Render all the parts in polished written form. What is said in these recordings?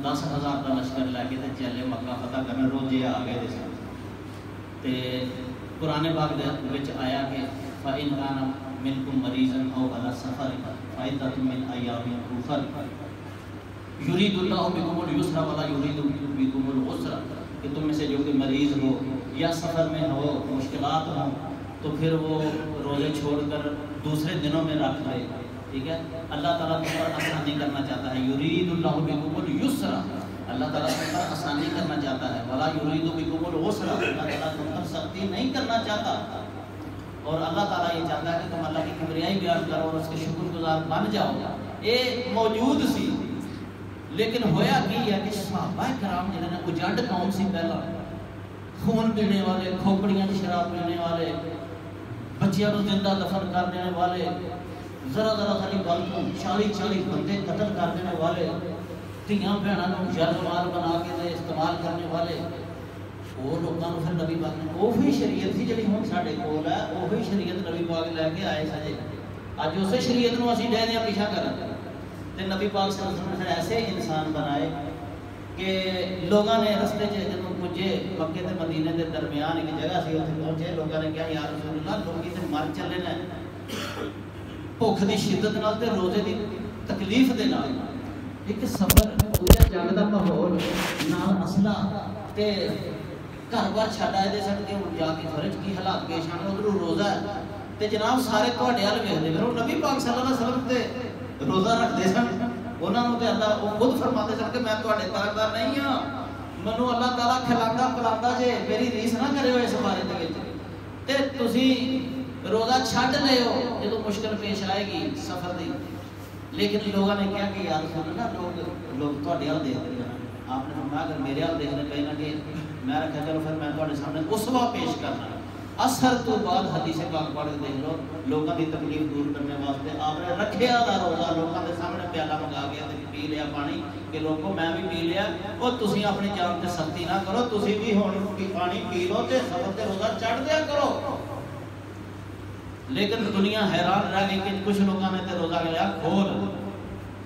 10,000 کا لشکر لے کے چلے مکہ فتح کرنے، روزے آ گئے سن تے قرآن پاک وچ آیا کہ فَإِنْ كَانَ مِنْكُمْ مَرِيضًا أَوْ عَلَىٰ سَفَرٍ فَعِدَّةٌ مِّنْ أَيَّامٍ أُخَرَ يُرِيدُ اللَّهُ بِكُمُ الْيُسْرَ وَلَا يُرِيدُ بِكُمُ الْعُسْرَ، کہ تم میں سے جو کوئی مریض ہو یا سفر میں ہو، مشکلات ہوں، تو پھر وہ روزے چھوڑ کر دوسرے دنوں میں رکھ لے، ٹھیک ہے۔ اللہ تعالیٰ تم پر آسانی کرنا چاہتا ہے، یرید اللہ بکم اليسر، اللہ تعالیٰ تم پر آسانی کرنا چاہتا ہے، ولا یرید بکم العسر، اللہ تعالیٰ تم پر سختی نہیں کرنا چاہتا، اور اللہ تعالیٰ یہ چاہتا ہے کہ تم اللہ کی کبریائی بیان کرو اور اس کے شکر گزار بن جاؤ۔ یہ موجود سی، لیکن ہویا کی ہے کہ صحابہ کرام جنہوں نے اجاڑ قوم سی، پہلا خون پینے والے، کھوپڑیاں کی شراب پینے والے، بچیاں کو زندہ دفن کر دینے والے، ذرا ساری گل کو 40 بندے قتل کر دینے والے، دھیاں بہنوں کو یرغمال بنا کے استعمال کرنے والے، وہ لوگوں کو پھر نبی پاک نے وہی شریعت سی جی ہوں سارے کول ہے، وہی شریعت نبی پاک لے کے آئے سجے، اج اسی شریعت کو اسی ڈے دیا پیچھا کریں، تے نبی پاک صلی اللہ علیہ وسلم نے ایسے انسان بنائے کہ لوگوں نے رستے سے جب پہنچے مکے تے مدینے کے درمیان ایک جگہ سی، اتنے پہنچے، لوگوں نے کہا یا رسول اللہ لوگ تے مر چلے ہیں بھوک کی شدت نال تے روزے کی تکلیف دے نال، ایک سفر پورے جنگ دا ماحول نال اسلحہ تے گھر بار چھڈ آئے دے سن کہ جا کے فرج کی حالات پیش آنے، ادھر روزہ ہے تے جناب سارے تہاڈے ول ویکھدے پھر نبی پاک صلی اللہ علیہ وسلم تے روزہ رکھتے سن، انہوں نے اللہ وہ خود فرماتے سن کہ میں تہاڈے طرفدار نہیں ہاں، مینوں اللہ تعالیٰ کھلانا پلانا جے میری ریس نہ کرے ہو اس بارے تے تسی روزہ چھڈ لے ہو جدوں مشکل پیش آئے گی سفر دی، لیکن لوگوں نے کہا کہ یا رسول اللہ لوگ تہاڈے ول دیکھ رہے ہیں، آپ نے فرمایا اگر میرے ول دیکھنے پے نا کہ میں رکھا چلو پھر میں تہاڈے سامنے اسوہ پیش کرنا، اثر تو بعد حدیث پاک پڑھ کے دیکھ لو، لوگوں کی تکلیف دور کرنے واسطے آپ نے رکھیا دا روزہ، لوگوں کے سامنے پیالہ منگا گیا تے پی لیا پانی کہ لوگوں میں بھی پی لیا، اور تسی اپنی جان تے سختی نہ کرو، تسی بھی ہن پانی پی لو تے سفر تے روزہ چڑھ دیا کرو۔ لیکن دنیا حیران رہ گئی کہ کچھ لوگوں نے تے روزہ لیا کھول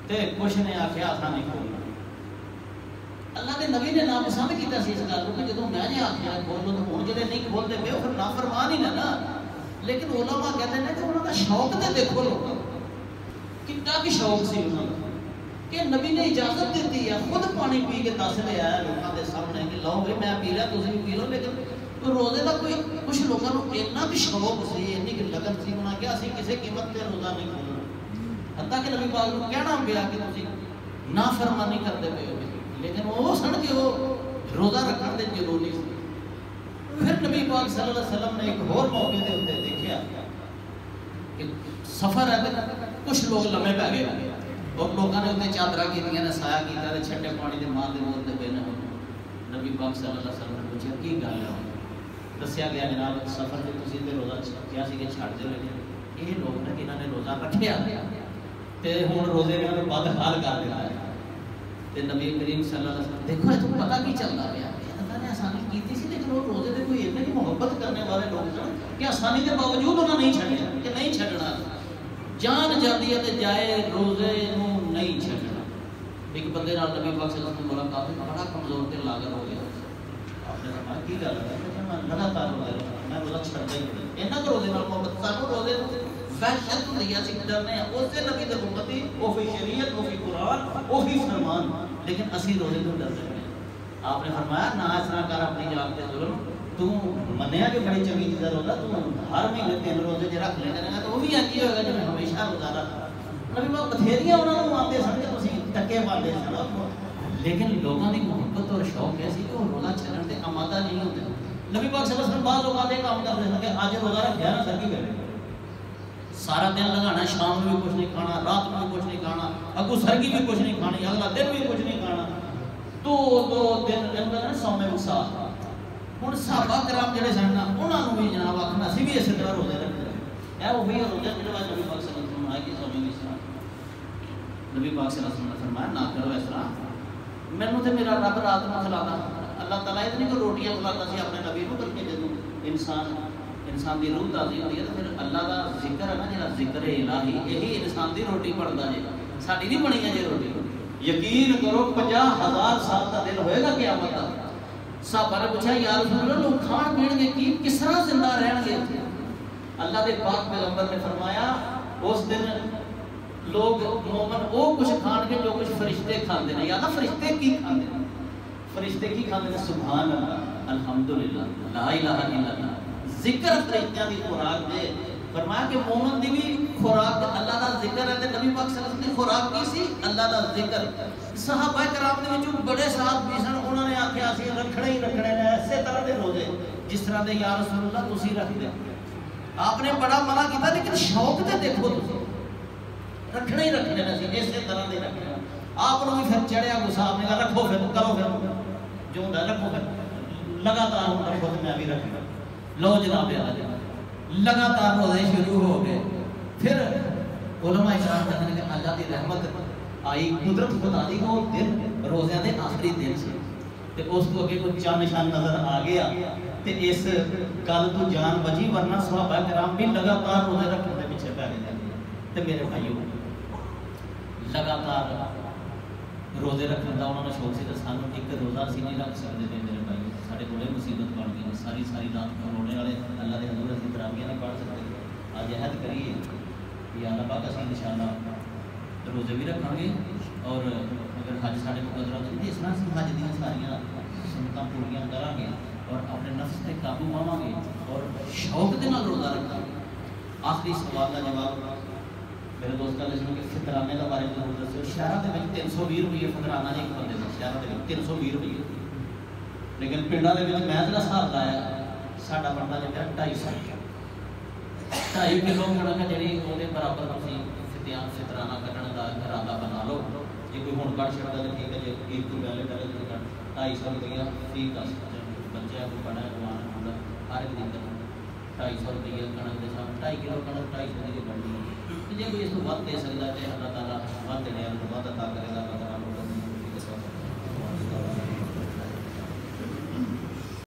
تے کچھ نے آخیا اساں نہیں کھولنا، اللہ کے نبی نے ناپسند کیتا سی اس گل کو کہ جدوں میں نے آخیا کھول لو تو ہن جڑے نہیں کھولتے پے وہ پھر نافرمان ہی نا، لیکن علماء کہتے ہیں کہ انہوں کا شوق تے دیکھو لوگوں کتنا بھی شوق سی انہوں کا کہ نبی نے اجازت دیتی ہے، خود پانی پی کے دس لے آیا لوگوں کے سامنے کہ لو بھائی میں پی لیا تسی بھی پی لو، لیکن تو روزے کا کوئی کچھ لوگوں کو اتنا بھی شوق سی، اتنی لگن سی، انہوں نے کہا اسی کسی قیمت پہ روزہ نہیں کھولنا، حتیٰ کہ نبی پاک کو کہنا پیا کہ تسی نافرمانی کرتے پے ہو، لیکن وہ سن کے وہ روزہ رکھنے دے جنونی سی۔ پھر نبی پاک صلی اللہ علیہ وسلم نے ایک اور موقع دے اتنے دیکھا کہ سفر ہے کچھ لوگ لمے پہ گئے اور لوگوں نے اتنے چادرہ کی سایہ کیا چھٹے پانی کے ماں کے بولتے پے نے، نبی پاک صلی اللہ علیہ وسلم نے پوچھا کی گل ہے، دسیا گیا جناب سفر سے تسی تے روزہ کیا سی کہ چھڑ دے لے، یہ لوگ نے کہ انہوں نے روزہ رکھیا تے ہن روزے نے بد حال کر دیا ہے، تے نبی کریم صلی اللہ علیہ وسلم دیکھو یہ تو پتہ کی چلتا پیا، اللہ نے آسانی کی سی، لیکن وہ روزے دے کوئی اتنی محبت کرنے والے لوگ سن کہ آسانی کے باوجود انہوں نے نہیں چھڈیا کہ نہیں چھڈنا، جان جاتی ہے تے جائے روزے نوں نہیں چھڈنا۔ ایک بندے نال نبی پاک صلی اللہ علیہ وسلم ملاقات بڑا کمزور تے لاغر ہو گیا، آپ نے فرمایا کی گل ہے، میں لگاتار روزے رکھتا میں روزہ چھڈدا ہی نہیں، انہاں کو روزے نال محبت، سانوں روزے وحشت ہوندی ہے، اسی ڈرنے ہیں اسے نبی دے امتی، وہی شریعت، وہی قرآن، وہی فرمان، لیکن اسی روزے تو ڈرتے ہیں۔ آپ نے فرمایا نہ اس طرح کر اپنی جان تے ظلم، تو منیا کہ بڑی چنگی چیز روزہ، تو ہر مہینے 3 روزے جے رکھ لے کرے گا تو وہ بھی ایجی ہوئے گا جو ہمیشہ روزہ رکھتا۔ نبی پاک بتھیریاں انہوں نے آتے سن کہ تسی ٹکے پاندے سن، لیکن لوگوں کی محبت اور شوق ایسی کہ وہ روزہ چھڈن تے آمادہ نہیں ہوتے۔ نبی پاک صلی اللہ علیہ وسلم بعض لوگ آتے کام کرتے ہیں کہ آج روزہ رکھیا نا سر کی کرے، سارا دن لگانا، شام میں بھی کچھ نہیں کھانا، رات میں بھی کچھ نہیں کھانا، اگو سرگی بھی کچھ نہیں کھانی، اگلا دن بھی کچھ نہیں کھانا، 2 دن اندر سومے وسا۔ ہوں صحابہ کرام جڑے سن انہوں نے بھی جناب آخنا اسی بھی اسی طرح روزے رکھتے ہیں، اے وہی روزہ جڑے نبی پاک صلی اللہ علیہ وسلم آئے کہ سومے وسا، نبی پاک صلی اللہ علیہ وسلم نے فرمایا نہ کرو اس طرح، مینوں تے میرا رب رات نوں کھلاتا، اللہ تعالیٰ اتنی کوئی روٹیاں کھلاتا سی اپنے نبی کو، بلکہ جدوں انسان دی روح تازی ہوتی ہے تو پھر اللہ کا ذکر ہے نا، جہاں ذکر الہی یہی انسان دی روٹی بنتا جی، ساری نہیں بنی ہے جی روٹی، یقین کرو 50,000 سال کا دن ہوئے گا قیامت کا. صحابہ نے پوچھا یا رسول اللہ لوگ کھان پین گے کی کس طرح زندہ رہن گے؟ اللہ دے پاک پیغمبر نے فرمایا اس دن لوگ مومن وہ کچھ کھان گے جو کچھ فرشتے کھاندے ہیں. یا نا فرشتے کی کھاندے ہیں؟ فرشتے کی کھاندے ہیں؟ سبحان اللہ الحمدللہ لا الہ الا اللہ. ذکر فرشتیاں دی خوراک دے. فرمایا کہ مومن دی بھی خوراک اللہ دا ذکر ہے. تے نبی پاک صلی اللہ علیہ وسلم دی خوراک کی سی؟ اللہ دا ذکر. صحابہ کرام دے وچوں بڑے صاحب بھی سن انہوں نے آکھیا سی رکھنے ہی رکھنے نے ایسے طرح دے روزے جس طرح دے یا رسول اللہ تسی رکھ دے. آپ نے بڑا منع کیتا لیکن شوق تے دیکھو تسی رکھنے ہی رکھنے نے سی اسی طرح دے رکھنے. آپ نے بھی پھر چڑھیا غصہ آپ نے کہا رکھو پھر کرو پھر جو ہوندا رکھو پھر لگاتار ہوں رکھو تے میں بھی رکھنا. لو جناب لگاتار روزے شروع ہو گئے. پھر علماء اکرام کہتے ہیں کہ اللہ کی رحمت آئی قدرت خدا دی کو دن روزیاں دے آخری دن سے تے اس کو اگے کوئی چاند نشان نظر آ گیا تے اس گل تو جان بچی ورنہ صحابہ کرام بھی لگاتار روزے رکھنے دے پیچھے پے گئے. تے میرے بھائیو لگاتار روزے رکھنے دا انہوں نے شوق سے سانو ایک روزہ سی نہیں رکھ سکتے تھے میرے بھائی. سارے بڑے مصیبت بن گئی ساری رات کھلونے والے اللہ کے حضور اسی تراویحاں نہیں پڑھ سکتے. اج عہد کریے کہ اللہ پاک اسی انشاءاللہ روزے بھی رکھاں گے اور اگر حج سارے کو قدرت ہوئی اس طرح سے حج دیا ساریا سنتاں پوریاں کراں گے اور اپنے نفس تے قابو پاواں گے اور شوق دے نال روزہ رکھاں گے. آخری سوال کا جواب میرے دوست نے سنو کہ فطرانے کا بارے ضرور دسو. شہر کے 320 روپیے فطرانہ جی ایک بندے کا شہر کے 320 روپیے لیکن پنڈا کے میں جہاں حساب لایا ساڈا بنتا جا 250 2.5 کلو کڑک جی وہ برابر تھی فطرانہ کٹن کا ارادہ بنا لو. جی کوئی ہوں کٹ چڑھتا تو ٹھیک ہے جی 1 روپیہ پہلے 250 روپیہ فی کس بچہ کوئی بڑا جوان ہوگا ہر ایک دن 250 روپیے کنک کے ساتھ 2.5 کلو کنک 250 کی بننی. جی کوئی اس کو ود دے سکتا ہے اللہ تعالیٰ ود دینے والوں کو ود عطا کرے گا.